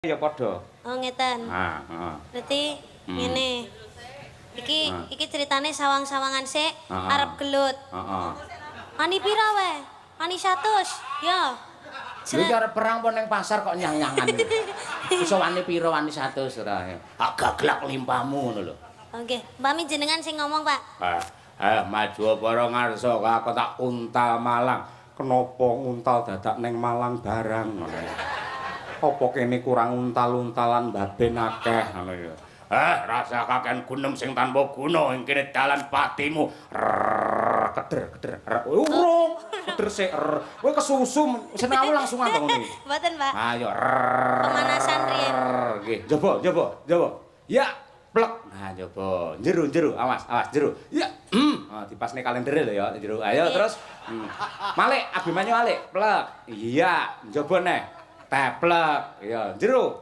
Ya padha. Oh ngeten. Heeh. Berarti ngene. Iki ceritane sawang-sawangan sik arep gelut. Heeh. Ani pira wae? Ani 100. Ya. Lha iki arep perang apa ning pasar kok nyang-nyangan. Iso wani pira wani 100 ora. Agak glak limpamu ngono lho. Oh nggih, Mbami jenengan sing ngomong, Pak. Maju apa ora ngarsa kok tak untal Malang. Kenapa nguntal dadak ning Malang barang ngono. Apa kene kurang untal-untalan baben akeh ngono ya. Rasa kaken gunem sing tanpa guna ing kene dalan patimu. Keder. Urung. Keder sik. Kowe kesusu senawu langsung ambang ngene iki. Mboten, Pak. Ayo. Pemanasan riyen. Nggih, coba. Ya, plek. Nah, coba. Jero, awas, jero. Ya. Dipasne kalendere lho ya, jero. Ayo terus. Malik, Abimanyu Malik, plek. Iya, coba neh. Teplek. Ya, jero.